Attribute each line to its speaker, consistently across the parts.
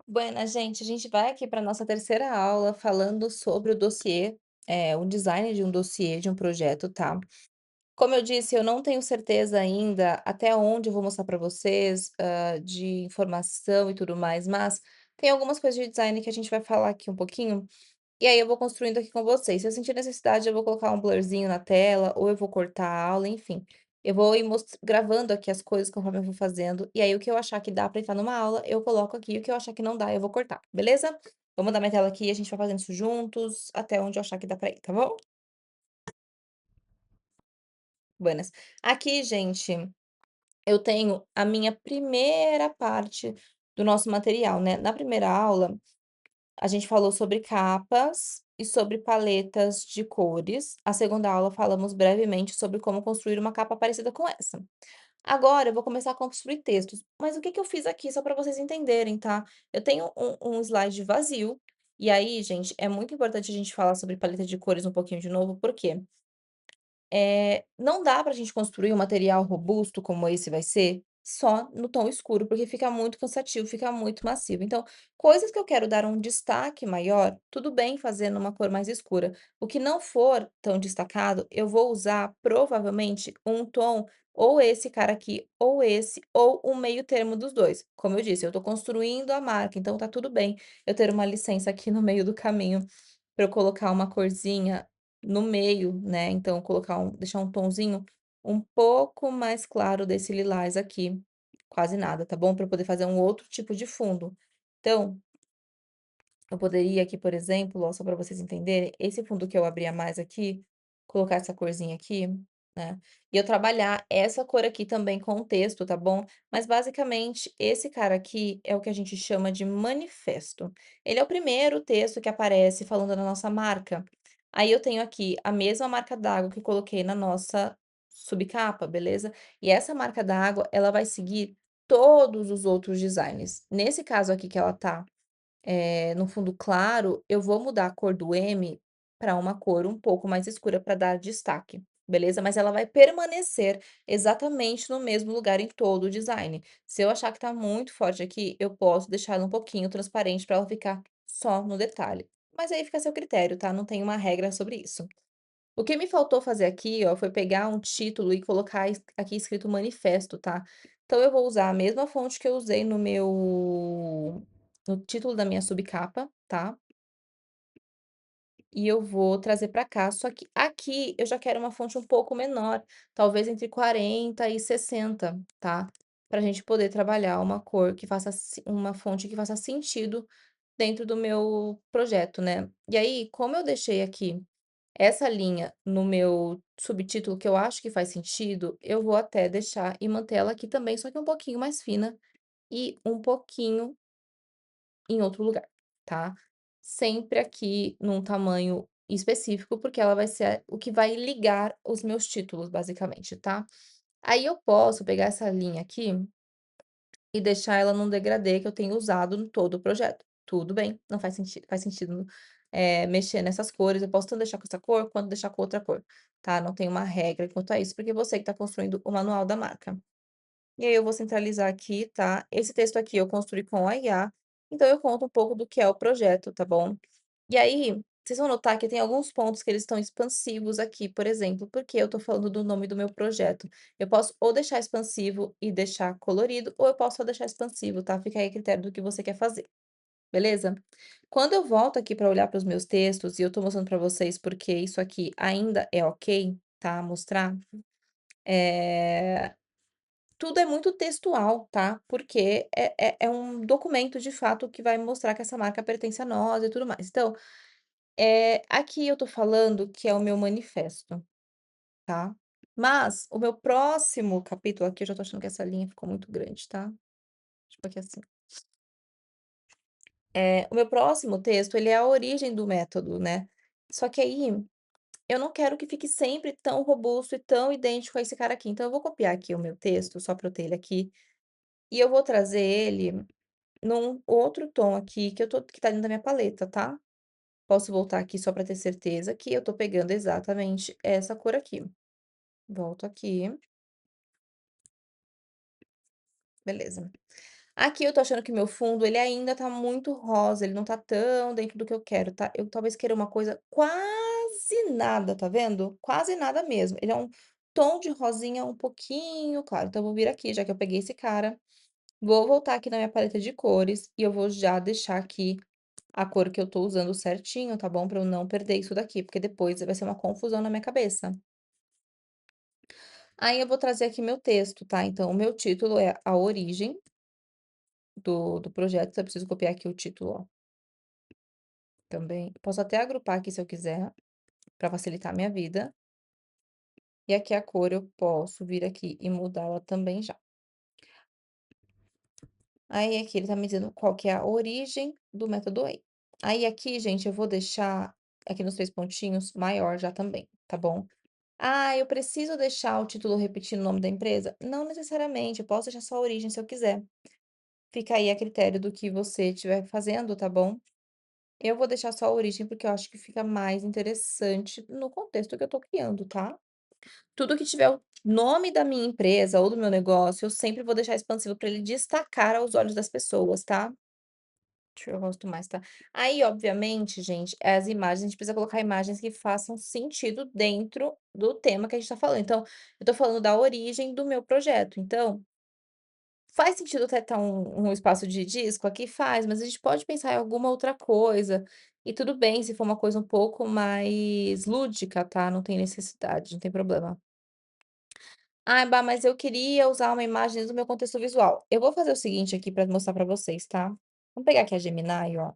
Speaker 1: Buenas, gente. A gente vai aqui para nossa terceira aula falando sobre o dossiê, o design de um dossiê de um projeto, tá? Como eu disse, eu não tenho certeza ainda até onde eu vou mostrar para vocês, de informação e tudo mais, mas tem algumas coisas de design que a gente vai falar aqui um pouquinho, e aí eu vou construindo aqui com vocês. Se eu sentir necessidade, eu vou colocar um blurzinho na tela, ou eu vou cortar a aula, enfim. Eu vou ir gravando aqui as coisas conforme eu vou fazendo, e aí o que eu achar que dá pra entrar numa aula, eu coloco aqui, e o que eu achar que não dá, eu vou cortar, beleza? Vou mandar minha tela aqui e a gente vai fazendo isso juntos, até onde eu achar que dá pra ir, tá bom? Buenas. Aqui, gente, eu tenho a minha primeira parte do nosso material, né? Na primeira aula, a gente falou sobre capas e sobre paletas de cores. A segunda aula falamos brevemente sobre como construir uma capa parecida com essa. Agora eu vou começar a construir textos. Mas o que que eu fiz aqui, só para vocês entenderem, tá? Eu tenho um slide vazio. E aí, gente, é muito importante a gente falar sobre paleta de cores um pouquinho de novo, por quê? Não dá pra gente construir um material robusto como esse vai ser, só no tom escuro, porque fica muito cansativo, fica muito massivo. Então, coisas que eu quero dar um destaque maior, tudo bem fazer numa cor mais escura. O que não for tão destacado, eu vou usar provavelmente um tom ou esse cara aqui, ou esse, ou um meio termo dos 2. Como eu disse, eu tô construindo a marca, então tá tudo bem eu ter uma licença aqui no meio do caminho para eu colocar uma corzinha no meio, né, então colocar deixar um tonzinho um pouco mais claro desse lilás aqui, quase nada, tá bom? Para eu poder fazer um outro tipo de fundo. Então, eu poderia aqui, por exemplo, ó, só para vocês entenderem, esse fundo que eu abri a mais aqui, colocar essa corzinha aqui, né, e eu trabalhar essa cor aqui também com o texto, tá bom? Mas basicamente esse cara aqui é o que a gente chama de manifesto. Ele é o primeiro texto que aparece falando da nossa marca. Aí eu tenho aqui a mesma marca d'água que coloquei na nossa subcapa, beleza? E essa marca d'água, ela vai seguir todos os outros designs. Nesse caso aqui que ela tá no fundo claro, eu vou mudar a cor do M para uma cor um pouco mais escura para dar destaque, beleza? Mas ela vai permanecer exatamente no mesmo lugar em todo o design. Se eu achar que tá muito forte aqui, eu posso deixar ela um pouquinho transparente para ela ficar só no detalhe. Mas aí fica a seu critério, tá? Não tem uma regra sobre isso. O que me faltou fazer aqui, ó, foi pegar um título e colocar aqui escrito manifesto, tá? Então eu vou usar a mesma fonte que eu usei no título da minha subcapa, tá? E eu vou trazer para cá, só que aqui eu já quero uma fonte um pouco menor, talvez entre 40 e 60, tá? Pra gente poder trabalhar uma cor que faça uma fonte que faça sentido dentro do meu projeto, né? E aí, como eu deixei aqui essa linha no meu subtítulo que eu acho que faz sentido, eu vou até deixar e manter ela aqui também, só que um pouquinho mais fina e um pouquinho em outro lugar, tá? Sempre aqui num tamanho específico, porque ela vai ser o que vai ligar os meus títulos, basicamente, tá? Aí eu posso pegar essa linha aqui e deixar ela num degradê que eu tenho usado no todo o projeto. Tudo bem, não faz sentido, mexer nessas cores, eu posso tanto deixar com essa cor, quanto deixar com outra cor, tá? Não tem uma regra quanto a isso, porque você que está construindo o manual da marca. E aí eu vou centralizar aqui, tá? Esse texto aqui eu construí com a IA, então eu conto um pouco do que é o projeto, tá bom? E aí, vocês vão notar que tem alguns pontos que eles estão expansivos aqui, por exemplo, porque eu tô falando do nome do meu projeto. Eu posso ou deixar expansivo e deixar colorido, ou eu posso só deixar expansivo, tá? Fica aí a critério do que você quer fazer, beleza? Quando eu volto aqui para olhar para os meus textos, e eu tô mostrando para vocês porque isso aqui ainda é ok, tá? Mostrar, eh, tudo é muito textual, tá? Porque é um documento de fato que vai mostrar que essa marca pertence a nós e tudo mais. Então, aqui eu tô falando que é o meu manifesto, tá. Mas o meu próximo capítulo aqui eu já tô achando que essa linha ficou muito grande, tá. Tipo aqui assim. O meu próximo texto, ele é a origem do método, né. Só que aí, eu não quero que fique sempre tão robusto e tão idêntico a esse cara aqui, então eu vou copiar aqui o meu texto, só pra eu ter ele aqui, e eu vou trazer ele num outro tom aqui que tá dentro da minha paleta, tá. Posso voltar aqui só pra ter certeza que eu tô pegando exatamente essa cor aqui. Volto aqui, beleza. Aqui eu tô achando que meu fundo, ele ainda tá muito rosa, ele não tá tão dentro do que eu quero, tá. Eu talvez queira uma coisa quase nada, tá vendo? Quase nada mesmo. Ele é um tom de rosinha um pouquinho claro, então eu vou vir aqui, já que eu peguei esse cara, vou voltar aqui na minha paleta de cores e eu vou já deixar aqui a cor que eu tô usando certinho, tá bom? Pra eu não perder isso daqui, porque depois vai ser uma confusão na minha cabeça. Aí eu vou trazer aqui meu texto, tá? Então o meu título é A Origem do projeto, então eu preciso copiar aqui o título, ó, também. Posso até agrupar aqui se eu quiser, pra facilitar a minha vida. E aqui a cor eu posso vir aqui e mudá-la também já. Aí aqui ele tá me dizendo qual que é a origem do método A. Aí aqui, gente, eu vou deixar aqui nos 3 pontinhos maior já também, tá bom? Ah, eu preciso deixar o título repetindo o nome da empresa? Não necessariamente, eu posso deixar só a origem se eu quiser. Fica aí a critério do que você estiver fazendo, tá bom? Eu vou deixar só a origem, porque eu acho que fica mais interessante no contexto que eu tô criando, tá? Tudo que tiver o nome da minha empresa ou do meu negócio, eu sempre vou deixar expansivo para ele destacar aos olhos das pessoas, tá? Deixa eu gosto mais, tá? Aí, obviamente, gente, as imagens, a gente precisa colocar imagens que façam sentido dentro do tema que a gente tá falando. Então, eu tô falando da origem do meu projeto. Então, faz sentido até estar um espaço de disco aqui? Faz, mas a gente pode pensar em alguma outra coisa. E tudo bem se for uma coisa um pouco mais lúdica, tá? Não tem necessidade, não tem problema. "Ai, bah, mas eu queria usar uma imagem do meu contexto visual". Eu vou fazer o seguinte aqui para mostrar para vocês, tá. Vamos pegar aqui a Gemini, ó,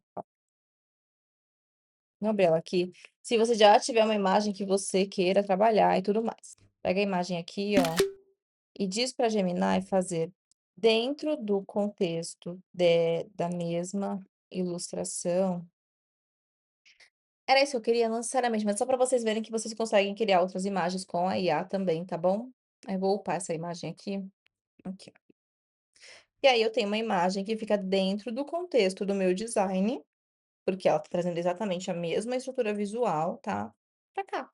Speaker 1: vamos abrir ela aqui. Se você já tiver uma imagem que você queira trabalhar e tudo mais. Pega a imagem aqui, ó, e diz pra Gemini fazer dentro do contexto da mesma ilustração. Era isso que eu queria? Não necessariamente, mas só para vocês verem que vocês conseguem criar outras imagens com a IA também, tá bom? Aí eu vou upar essa imagem aqui. Aqui. E aí eu tenho uma imagem que fica dentro do contexto do meu design, porque ela tá trazendo exatamente a mesma estrutura visual, tá, pra cá.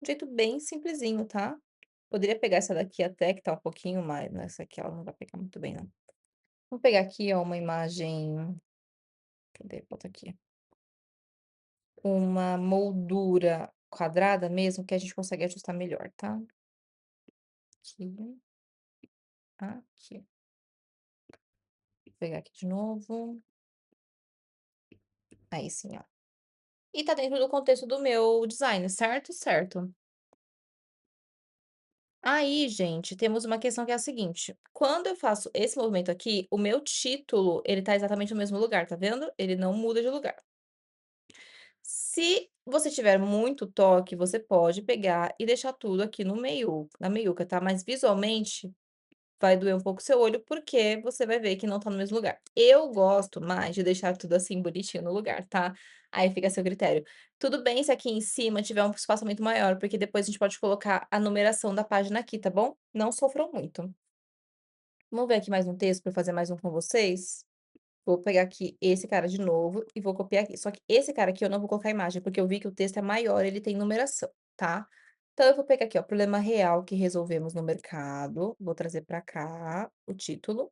Speaker 1: Um jeito bem simplesinho, tá. Poderia pegar essa daqui até que tá um pouquinho mais mas essa aqui ela não vai pegar muito bem não. Vou pegar aqui, ó, uma imagem cadê? Bota aqui. Uma moldura quadrada mesmo, que a gente consegue ajustar melhor, tá. Aqui, aqui. Vou pegar aqui de novo. Aí sim, ó. E tá dentro do contexto do meu design, certo? Certo. Aí, gente, temos uma questão que é a seguinte: quando eu faço esse movimento aqui, o meu título, ele tá exatamente no mesmo lugar, tá vendo? Ele não muda de lugar. Se você tiver muito toque, você pode pegar e deixar tudo aqui no meio, na meiuca, tá? Mas visualmente vai doer um pouco o seu olho, porque você vai ver que não tá no mesmo lugar. Eu gosto mais de deixar tudo assim bonitinho no lugar, tá? Aí fica a seu critério. Tudo bem se aqui em cima tiver um espaçamento maior, porque depois a gente pode colocar a numeração da página aqui, tá bom? Não sofram muito. Vamos ver aqui mais um texto para fazer mais um com vocês? Vou pegar aqui esse cara de novo e vou copiar aqui. Só que esse cara aqui eu não vou colocar imagem, porque eu vi que o texto é maior, ele tem numeração, tá? Então eu vou pegar aqui, ó, problema real que resolvemos no mercado. Vou trazer pra cá o título.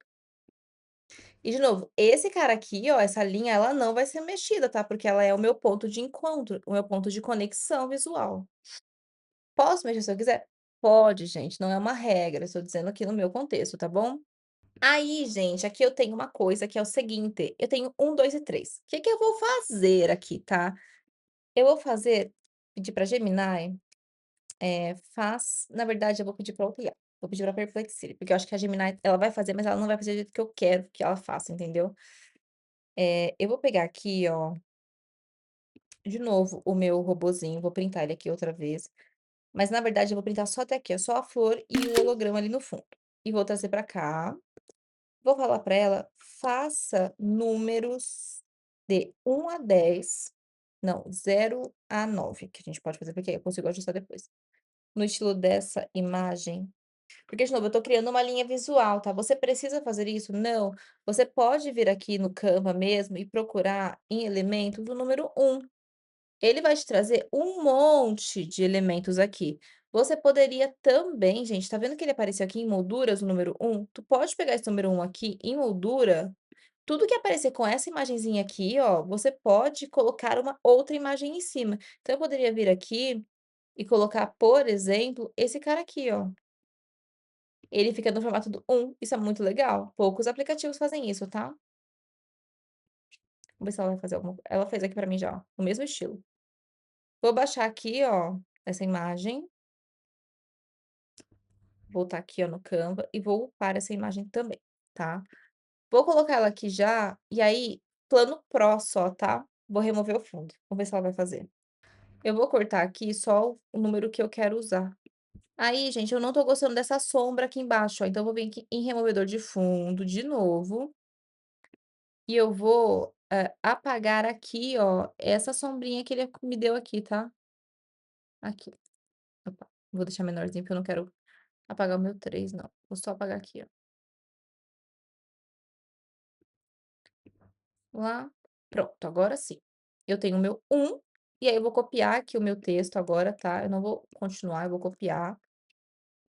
Speaker 1: E de novo, esse cara aqui, ó, essa linha, ela não vai ser mexida, tá? Porque ela é o meu ponto de encontro, o meu ponto de conexão visual. Posso mexer se eu quiser? Pode, gente, não é uma regra, estou dizendo aqui no meu contexto, tá bom? Aí, gente, aqui eu tenho uma coisa que é o seguinte, eu tenho um, 2 e 3. O que que eu vou fazer aqui, tá? Eu vou fazer pedir pra Gemini, faz na verdade eu vou pedir pra outra IA, vou pedir pra Perplexity, porque eu acho que a Gemini ela vai fazer, mas ela não vai fazer do jeito que eu quero que ela faça, entendeu? Eu vou pegar aqui, ó, de novo o meu robozinho, vou printar ele aqui outra vez, mas na verdade eu vou printar só até aqui, ó, só a flor e o holograma ali no fundo. E vou trazer pra cá. Vou falar para ela: "Faça números de 1 a 10, não, 0 a 9", que a gente pode fazer, porque aí eu consigo ajustar depois. No estilo dessa imagem, porque de novo eu tô criando uma linha visual, tá. Você precisa fazer isso? Não. Você pode vir aqui no Canva mesmo e procurar em elementos o número 1. Ele vai te trazer um monte de elementos aqui. Você poderia também, gente, tá vendo que ele apareceu aqui em molduras, o número um. Tu pode pegar esse número um aqui em moldura, tudo que aparecer com essa imagenzinha aqui, ó, você pode colocar uma outra imagem em cima. Então eu poderia vir aqui e colocar, por exemplo, esse cara aqui, ó. Ele fica no formato do um. Isso é muito legal. Poucos aplicativos fazem isso, tá. Vamos ver se ela vai fazer alguma ela fez aqui pra mim já, ó, no mesmo estilo. Vou baixar aqui, ó, essa imagem, voltar aqui, ó, no Canva e vou upar essa imagem também, tá. Vou colocar ela aqui já, e aí, plano Pro só, tá. Vou remover o fundo, vamos ver se ela vai fazer. Eu vou cortar aqui só o número que eu quero usar. Aí, gente, eu não tô gostando dessa sombra aqui embaixo, ó, então eu vou vir aqui em removedor de fundo de novo, e eu vou, apagar aqui, ó, essa sombrinha que ele me deu aqui, tá. Aqui, opa, vou deixar menorzinho porque eu não quero apagar o meu 3 não, vou só apagar aqui, ó. Lá, pronto, agora sim. Eu tenho o meu um, e aí eu vou copiar aqui o meu texto agora, tá, eu não vou continuar, eu vou copiar,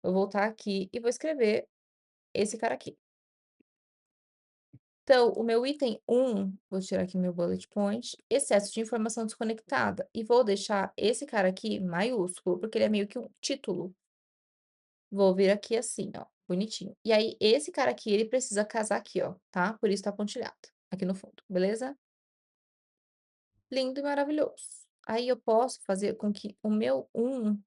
Speaker 1: vou voltar aqui e vou escrever esse cara aqui. Então, o meu item um, vou tirar aqui meu bullet point, excesso de informação desconectada, e vou deixar esse cara aqui maiúsculo, porque ele é meio que um título. Vou vir aqui assim, ó, bonitinho. E aí, esse cara aqui, ele precisa casar aqui, ó, tá? Por isso tá pontilhado, aqui no fundo, beleza? Lindo e maravilhoso. Aí eu posso fazer com que o meu um,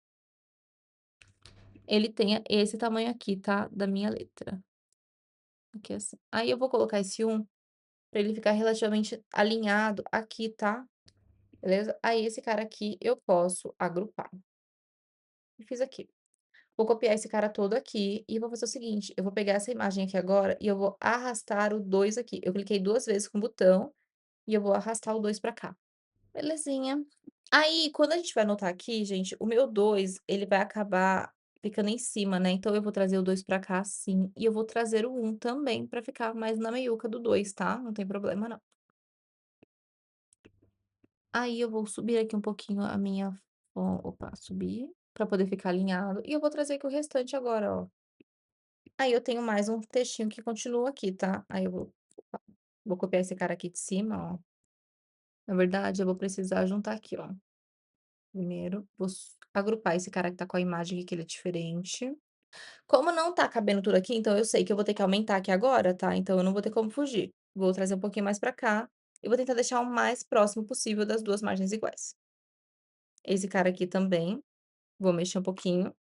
Speaker 1: ele tenha esse tamanho aqui, tá? Da minha letra. Aqui assim. Aí eu vou colocar esse um para ele ficar relativamente alinhado aqui, tá? Beleza? Aí esse cara aqui eu posso agrupar. E fiz aqui. Vou copiar esse cara todo aqui e vou fazer o seguinte, eu vou pegar essa imagem aqui agora e eu vou arrastar o 2 aqui. Eu cliquei 2 vezes com o botão e eu vou arrastar o 2 pra cá. Belezinha. Aí, quando a gente vai anotar aqui, gente, o meu 2 ele vai acabar ficando em cima, né, então eu vou trazer o 2 pra cá assim, e eu vou trazer o um também pra ficar mais na meiuca do 2, tá, não tem problema não. Aí eu vou subir aqui um pouquinho a minha opa, subir, pra poder ficar alinhado, e eu vou trazer aqui o restante agora, ó. Aí eu tenho mais um textinho que continua aqui, tá. Aí eu vou copiar esse cara aqui de cima, ó. Na verdade, eu vou precisar juntar aqui, ó. Primeiro, vou agrupar esse cara que tá com a imagem aqui, que ele é diferente. Como não tá cabendo tudo aqui, então eu sei que eu vou ter que aumentar aqui agora, tá, então eu não vou ter como fugir. Vou trazer um pouquinho mais pra cá, e vou tentar deixar o mais próximo possível das 2 margens iguais. Esse cara aqui também, vou mexer um pouquinho.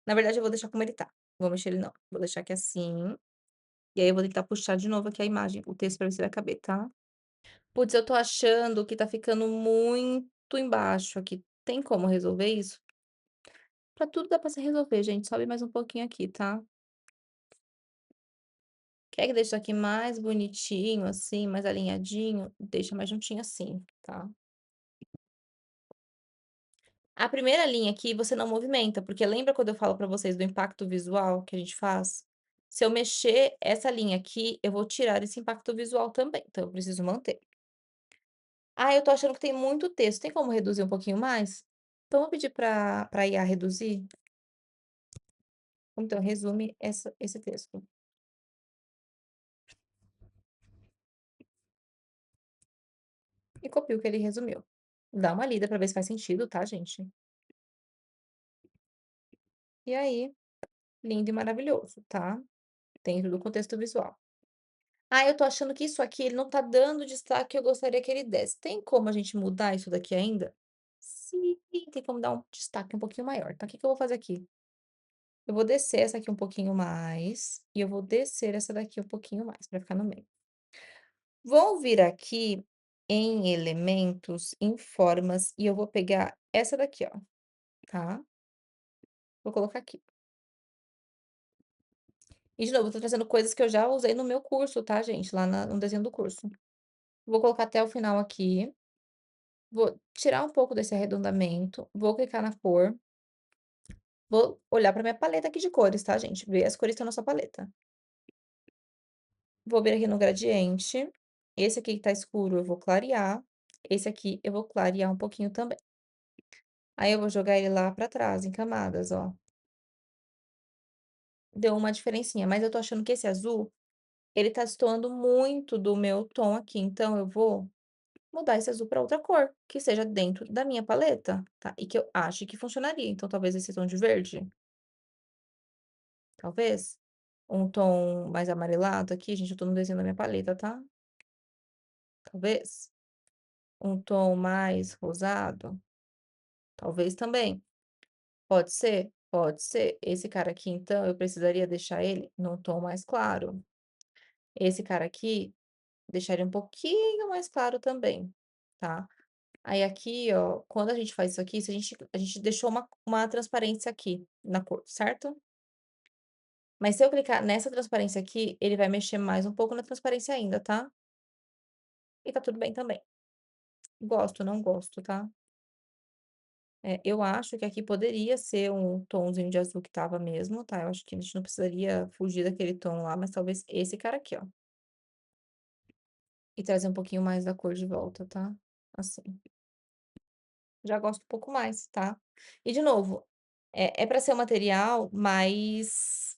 Speaker 1: Na verdade eu vou deixar como ele tá, vou mexer ele não, vou deixar aqui assim, e aí eu vou tentar puxar de novo aqui a imagem, o texto pra ver se vai caber, tá. Putz, eu tô achando que tá ficando muito embaixo aqui, tem como resolver isso? Pra tudo dá pra se resolver, gente, sobe mais um pouquinho aqui, tá. Quer que deixe isso aqui mais bonitinho, assim, mais alinhadinho? Deixa mais juntinho assim, tá. A primeira linha aqui você não movimenta, porque lembra quando eu falo pra vocês do impacto visual que a gente faz? Se eu mexer essa linha aqui, eu vou tirar esse impacto visual também, então eu preciso manter. Ah, eu tô achando que tem muito texto, tem como reduzir um pouquinho mais? Então vou pedir pra IA reduzir? Então resume esse texto. E copio o que ele resumiu. Dá uma lida pra ver se faz sentido, tá, gente? E aí, lindo e maravilhoso, tá? Dentro do contexto visual. Ah, eu tô achando que isso aqui ele não tá dando o destaque que eu gostaria que ele desse. Tem como a gente mudar isso daqui ainda? Sim, tem como dar um destaque um pouquinho maior. Então, o que que eu vou fazer aqui? Eu vou descer essa aqui um pouquinho mais, e eu vou descer essa daqui um pouquinho mais, pra ficar no meio. Vou vir aqui em elementos, em formas, e eu vou pegar essa daqui, ó, tá? Vou colocar aqui. E de novo, eu tô trazendo coisas que eu já usei no meu curso, tá, gente? Lá no desenho do curso. Vou colocar até o final aqui. Vou tirar um pouco desse arredondamento, vou clicar na cor, vou olhar para minha paleta aqui de cores, tá, gente? Ver as cores que estão na sua paleta. Vou vir aqui no gradiente, esse aqui que tá escuro eu vou clarear, esse aqui eu vou clarear um pouquinho também. Aí eu vou jogar ele lá pra trás, em camadas, ó. Deu uma diferencinha, mas eu tô achando que esse azul, ele tá destoando muito do meu tom aqui, então eu vou mudar esse azul pra outra cor, que seja dentro da minha paleta, tá, e que eu ache que funcionaria. Então talvez esse tom de verde? Talvez? Um tom mais amarelado aqui, gente, eu tô no desenho da minha paleta, tá? Talvez? Um tom mais rosado? Talvez também. Pode ser? Pode ser. Esse cara aqui, então, eu precisaria deixar ele num tom mais claro. Esse cara aqui, deixaria um pouquinho mais claro também, tá? Aí aqui, ó, quando a gente faz isso aqui, se a gente deixou uma transparência aqui na cor, certo? Mas se eu clicar nessa transparência aqui, ele vai mexer mais um pouco na transparência ainda, tá? E tá tudo bem também. Gosto, não gosto, tá? É, eu acho que aqui poderia ser um tomzinho de azul que tava mesmo, tá? Eu acho que a gente não precisaria fugir daquele tom lá, mas talvez esse cara aqui, ó. E trazer um pouquinho mais da cor de volta, tá? Assim. Já gosto um pouco mais, tá? E de novo, é para ser um material mais,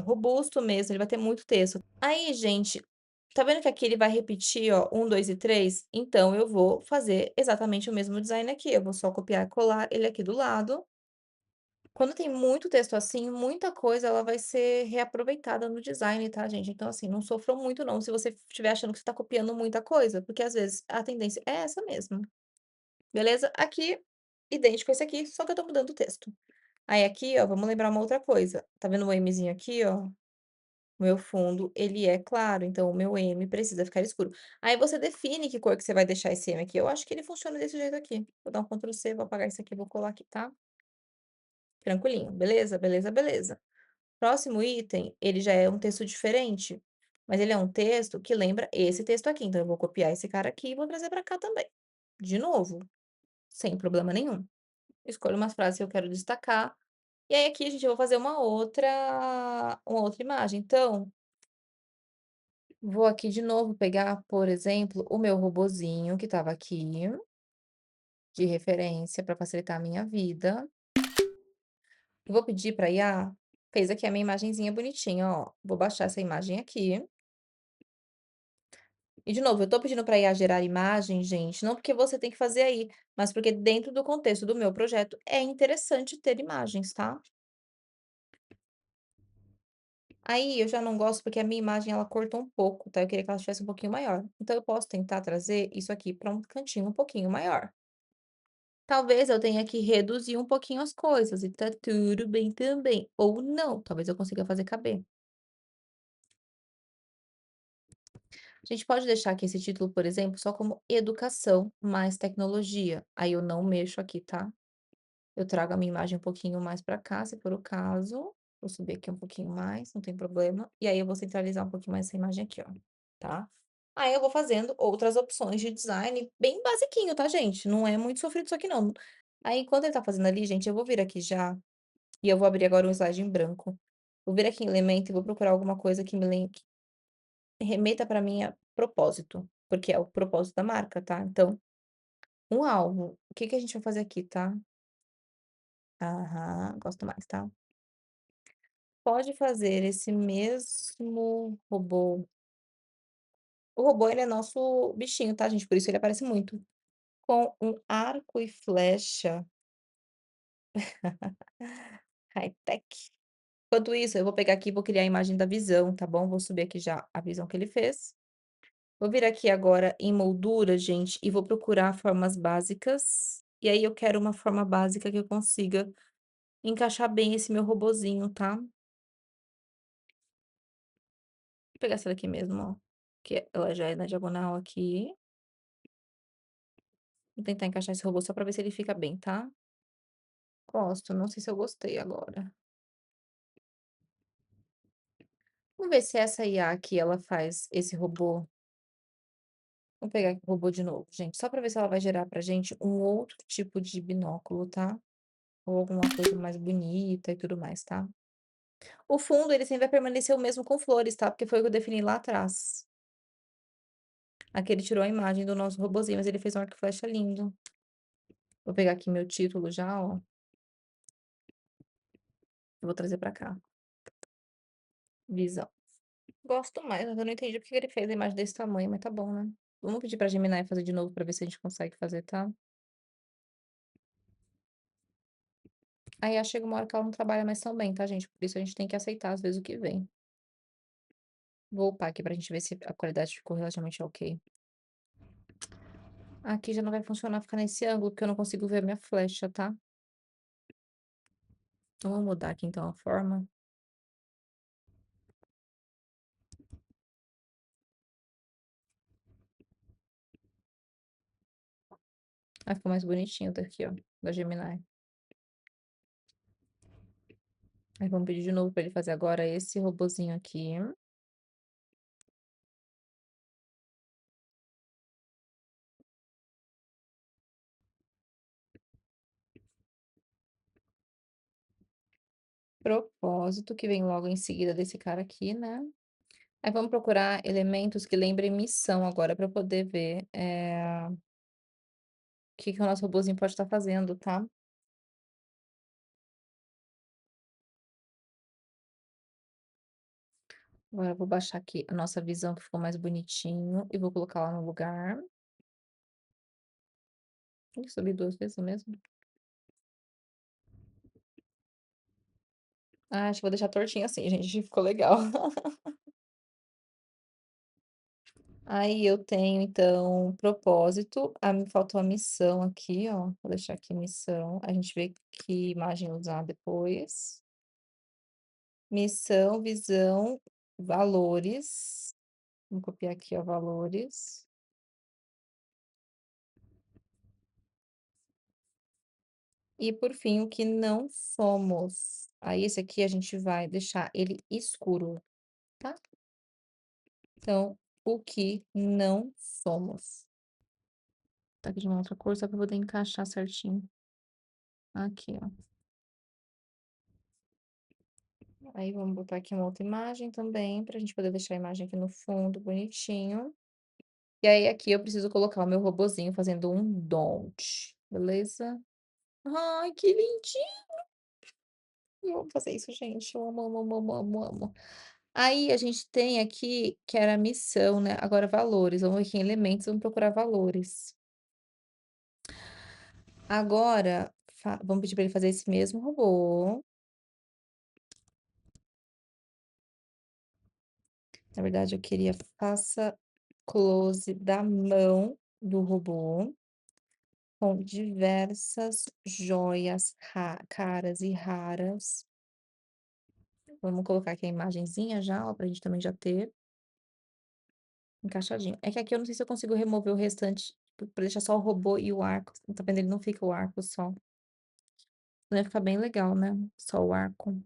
Speaker 1: robusto mesmo, ele vai ter muito texto. Aí, gente, tá vendo que aqui ele vai repetir, ó, 1, 2 e 3. Então eu vou fazer exatamente o mesmo design aqui, eu vou só copiar e colar ele aqui do lado. Quando tem muito texto assim, muita coisa ela vai ser reaproveitada no design, tá, gente? Então, assim, não sofram muito não se você estiver achando que você tá copiando muita coisa, porque às vezes a tendência é essa mesmo. Beleza? Aqui, idêntico a esse aqui, só que eu tô mudando o texto. Aí aqui, ó, vamos lembrar uma outra coisa. Tá vendo o Mzinho aqui, ó? O meu fundo, ele é claro, então o meu M precisa ficar escuro. Aí você define que cor que você vai deixar esse M aqui. Eu acho que ele funciona desse jeito aqui. Vou dar um Ctrl C, vou apagar isso aqui, vou colar aqui, tá? Tranquilinho. Beleza, beleza, beleza. Próximo item, ele já é um texto diferente, mas ele é um texto que lembra esse texto aqui. Então eu vou copiar esse cara aqui e vou trazer pra cá também. De novo, sem problema nenhum. Escolho umas frases que eu quero destacar. E aí aqui, gente, eu vou fazer uma outra imagem. Então, vou aqui de novo pegar, por exemplo, o meu robozinho que estava aqui, de referência para facilitar a minha vida. Eu vou pedir para IA, fez aqui a minha imagenzinha bonitinha, ó. Vou baixar essa imagem aqui. E de novo, eu tô pedindo para IA gerar imagem, gente, não porque você tem que fazer aí, mas porque dentro do contexto do meu projeto é interessante ter imagens, tá? Aí eu já não gosto porque a minha imagem ela cortou um pouco, tá? Eu queria que ela estivesse um pouquinho maior. Então eu posso tentar trazer isso aqui para um cantinho um pouquinho maior. Talvez eu tenha que reduzir um pouquinho as coisas e tá tudo bem também. Ou não, talvez eu consiga fazer caber. A gente pode deixar aqui esse título, por exemplo, só como educação mais tecnologia. Aí eu não mexo aqui, tá? Eu trago a minha imagem um pouquinho mais para cá, se for o caso. Vou subir aqui um pouquinho mais, não tem problema. E aí eu vou centralizar um pouquinho mais essa imagem aqui, ó, tá? Aí eu vou fazendo outras opções de design bem basiquinho, tá, gente? Não é muito sofrido isso aqui não. Aí enquanto ele tá fazendo ali, gente, eu vou vir aqui já, e eu vou abrir agora um slide em branco. Vou vir aqui em elemento e vou procurar alguma coisa que me que remeta para mim a propósito, porque é o propósito da marca, tá? Então, um alvo. O que que a gente vai fazer aqui, tá? Aham, gosto mais, tá? Pode fazer esse mesmo robô. O robô, ele é nosso bichinho, tá, gente? Por isso ele aparece muito. Com um arco e flecha high-tech. Enquanto isso, eu vou pegar aqui e vou criar a imagem da visão, tá bom? Vou subir aqui já a visão que ele fez. Vou vir aqui agora em moldura, gente, e vou procurar formas básicas. E aí eu quero uma forma básica que eu consiga encaixar bem esse meu robozinho, tá? Vou pegar essa daqui mesmo, ó, que ela já é na diagonal aqui. Vou tentar encaixar esse robô só pra ver se ele fica bem, tá? Gosto, não sei se eu gostei agora. Vamos ver se essa IA aqui, ela faz esse robô. Vamos pegar aqui o robô de novo, gente, só pra ver se ela vai gerar pra gente um outro tipo de binóculo, tá? Ou alguma coisa mais bonita e tudo mais, tá? O fundo, ele sempre vai permanecer o mesmo com flores, tá? Porque foi o que eu defini lá atrás. Aqui ele tirou a imagem do nosso robozinho, mas ele fez um arco e flecha lindo. Vou pegar aqui meu título já, ó, e vou trazer pra cá. Visão. Gosto mais, mas eu não entendi porque que ele fez a imagem desse tamanho, mas tá bom, né. Vamos pedir pra Gemini fazer de novo pra ver se a gente consegue fazer, tá. Aí chega uma hora que ela não trabalha mais tão bem, tá, gente, por isso a gente tem que aceitar às vezes o que vem. Vou upar aqui pra gente ver se a qualidade ficou relativamente ok. Aqui já não vai funcionar ficar nesse ângulo, porque eu não consigo ver a minha flecha, tá. Então vamos mudar aqui então a forma. Aí ficou mais bonitinho daqui, ó, da Gemini. Aí vamos pedir de novo pra ele fazer agora esse robozinho aqui. Propósito, que vem logo em seguida desse cara aqui, né. Aí vamos procurar elementos que lembrem missão agora pra poder ver, o que que o nosso robozinho pode estar fazendo, tá. Agora eu vou baixar aqui a nossa visão que ficou mais bonitinho e vou colocar lá no lugar. Ih, subi 2 vezes mesmo. Ah, acho que vou deixar tortinho assim, gente, ficou legal. Aí eu tenho então propósito, me faltou a missão aqui, ó, vou deixar aqui missão, a gente vê que imagem usar depois. Missão, visão, valores, vamos copiar aqui, ó, valores. E por fim, o que não somos. Aí esse aqui a gente vai deixar ele escuro, tá? Então, o que não somos. Tá aqui de uma outra cor, só pra poder encaixar certinho. Aqui, ó. Aí vamos botar aqui uma outra imagem também, pra gente poder deixar a imagem aqui no fundo, bonitinho. E aí aqui eu preciso colocar o meu robozinho fazendo um don't, beleza? Ai, que lindinho! Eu amo fazer isso, gente. Eu amo, amo, amo, amo, amo, amo. Aí a gente tem aqui, que era a missão, né? Agora valores. Vamos aqui em elementos, vamos procurar valores. Agora, vamos pedir para ele fazer esse mesmo robô. Na verdade, eu queria faça close da mão do robô com diversas joias caras e raras. Vamos colocar aqui a imagenzinha já, ó, pra gente também já ter encaixadinho. É que aqui eu não sei se eu consigo remover o restante pra deixar só o robô e o arco. Tá vendo? Ele não fica o arco só. Vai ficar bem legal, né? Só o arco.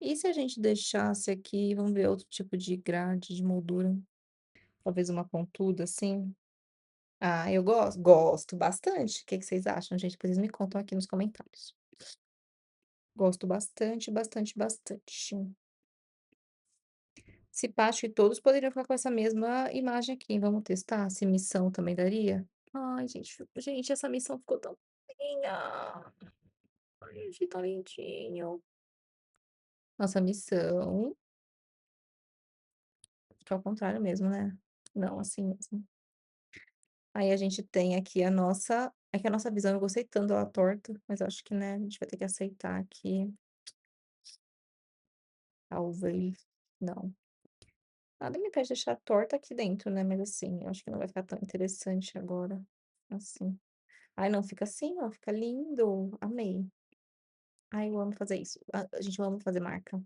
Speaker 1: E se a gente deixasse aqui, vamos ver outro tipo de grade, de moldura. Talvez uma pontuda assim. Ah, eu gosto bastante. O que que vocês acham, gente? Depois vocês me contam aqui nos comentários. Gosto bastante, bastante, bastante. Se pá, acho que todos poderiam ficar com essa mesma imagem aqui. Vamos testar se missão também daria? Ai, gente, essa missão ficou tão linda. Ai, achei tão lindinho. Nossa missão. Acho que é ao contrário mesmo, né? Não, assim mesmo. Aí a gente tem aqui a nossa é que a nossa visão eu gostei tanto dela torta, mas eu acho que, né, a gente vai ter que aceitar aqui. Talvez não. Nada me impede de deixar torta aqui dentro, né, mas assim, eu acho que não vai ficar tão interessante agora, assim. Ai, não, fica assim, ó, fica lindo, amei. Ai, eu amo fazer isso. Gente, eu amo fazer marca.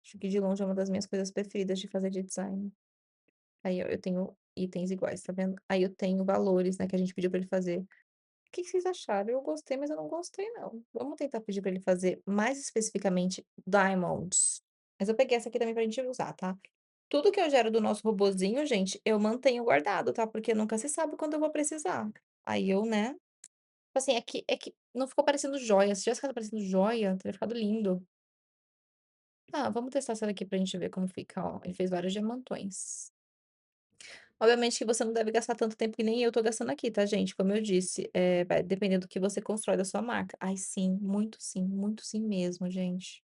Speaker 1: Acho que de longe é uma das minhas coisas preferidas de fazer de design. Aí eu tenho itens iguais, tá vendo? Aí eu tenho valores, né, que a gente pediu pra ele fazer. O que que vocês acharam? Eu gostei, mas eu não gostei não. Vamos tentar pedir pra ele fazer mais especificamente diamonds. Mas eu peguei essa aqui também pra gente usar, tá? Tudo que eu gero do nosso robozinho, gente, eu mantenho guardado, tá? Porque nunca se sabe quando eu vou precisar. Aí eu, né? Tipo assim, é que não ficou parecendo joia. Se tivesse ficado parecendo joia, teria ficado lindo. Ah, vamos testar essa daqui pra gente ver como fica, ó. Ele fez vários diamantões. Obviamente que você não deve gastar tanto tempo que nem eu tô gastando aqui, tá, gente? Como eu disse, vai depender do que você constrói da sua marca. Ai, sim, muito sim mesmo, gente.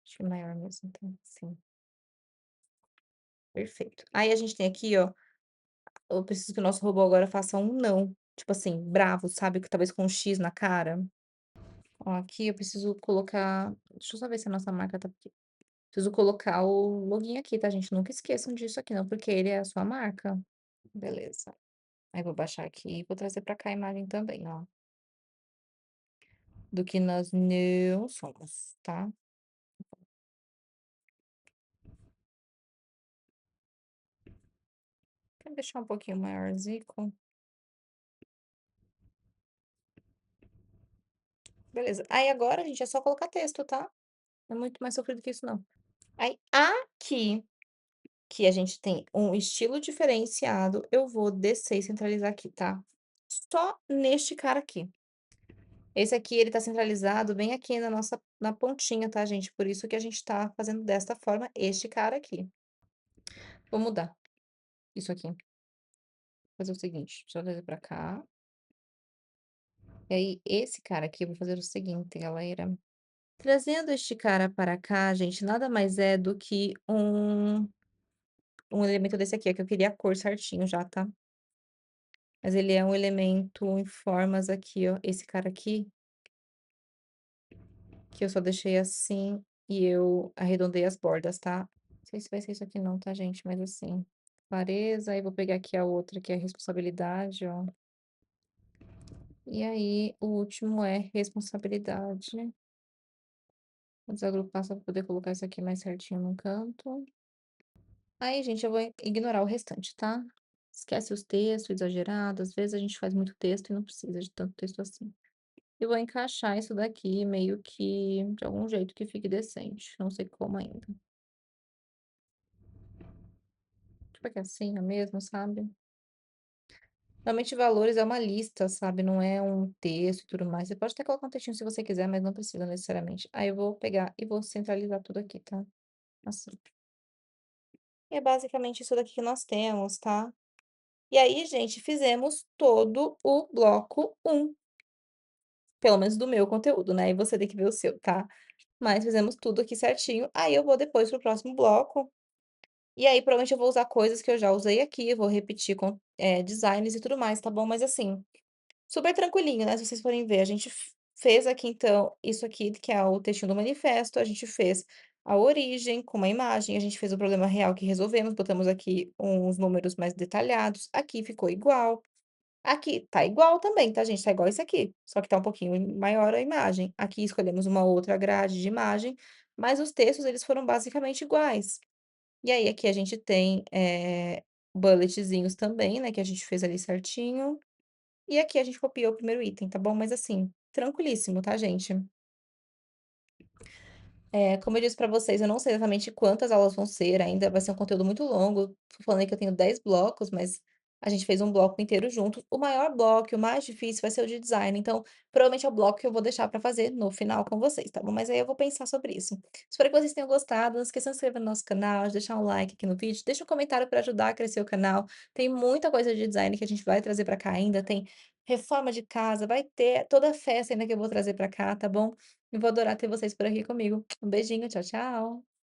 Speaker 1: Acho que é maior mesmo, então, sim, perfeito. Aí a gente tem aqui, ó, eu preciso que o nosso robô agora faça um não, tipo assim, bravo, sabe, que talvez com um X na cara. Ó, aqui eu preciso colocar, deixa eu só ver se a nossa marca tá aqui. Preciso colocar o login aqui, tá, gente? Nunca esqueçam disso aqui não, porque ele é a sua marca. Beleza. Aí vou baixar aqui e vou trazer pra cá a imagem também, ó, do que nós não somos, tá? Vou deixar um pouquinho maiorzinho. Beleza. Aí agora, gente, é só colocar texto, tá? Não é muito mais sofrido que isso não. Aí aqui, que a gente tem um estilo diferenciado, eu vou descer e centralizar aqui, tá? Só neste cara aqui. Esse aqui, ele tá centralizado bem aqui na pontinha, tá, gente? Por isso que a gente tá fazendo desta forma este cara aqui. Vou mudar isso aqui. Fazer o seguinte, deixa eu trazer pra cá. E aí, esse cara aqui, eu vou fazer o seguinte, galera. Trazendo este cara para cá, gente, nada mais é do que um elemento desse aqui, é que eu queria a cor certinho já, tá? Mas ele é um elemento em formas aqui, ó. Esse cara aqui, que eu só deixei assim e eu arredondei as bordas, tá? Não sei se vai ser isso aqui não, tá, gente? Mas assim, clareza. Aí vou pegar aqui a outra, que é responsabilidade, ó. E aí, o último é responsabilidade. Vou desagrupar só pra poder colocar isso aqui mais certinho no canto. Aí, gente, eu vou ignorar o restante, tá? Esquece os textos exagerados. Às vezes a gente faz muito texto e não precisa de tanto texto assim. Eu vou encaixar isso daqui meio que de algum jeito que fique decente. Não sei como ainda. Tipo aqui assim, é mesmo, sabe? Realmente valores é uma lista, sabe? Não é um texto e tudo mais. Você pode até colocar um textinho se você quiser, mas não precisa necessariamente. Aí eu vou pegar e vou centralizar tudo aqui, tá? Assim. E é basicamente isso daqui que nós temos, tá? E aí, gente, fizemos todo o bloco um, pelo menos do meu conteúdo, né? E você tem que ver o seu, tá? Mas fizemos tudo aqui certinho. Aí eu vou depois pro próximo bloco. E aí, provavelmente, eu vou usar coisas que eu já usei aqui, vou repetir com designs e tudo mais, tá bom? Mas assim, super tranquilinho, né? Se vocês forem ver, a gente fez aqui, então, isso aqui, que é o textinho do manifesto, a gente fez a origem com uma imagem, a gente fez o problema real que resolvemos, botamos aqui uns números mais detalhados, aqui ficou igual. Aqui tá igual também, tá, gente? Tá igual esse aqui, só que tá um pouquinho maior a imagem. Aqui escolhemos uma outra grade de imagem, mas os textos eles foram basicamente iguais. E aí aqui a gente tem, bulletzinhos também, né, que a gente fez ali certinho. E aqui a gente copiou o primeiro item, tá bom? Mas assim, tranquilíssimo, tá, gente? Como eu disse pra vocês, eu não sei exatamente quantas aulas vão ser ainda, vai ser um conteúdo muito longo. Tô falando aí que eu tenho 10 blocos, mas a gente fez um bloco inteiro junto. O maior bloco e o mais difícil vai ser o de design, então provavelmente é o bloco que eu vou deixar pra fazer no final com vocês, tá bom? Mas aí eu vou pensar sobre isso. Espero que vocês tenham gostado, não esqueçam de se inscrever no nosso canal, de deixar um like aqui no vídeo, deixa um comentário pra ajudar a crescer o canal. Tem muita coisa de design que a gente vai trazer pra cá ainda, tem reforma de casa, vai ter toda a festa ainda que eu vou trazer pra cá, tá bom? Eu vou adorar ter vocês por aqui comigo. Um beijinho, tchau, tchau.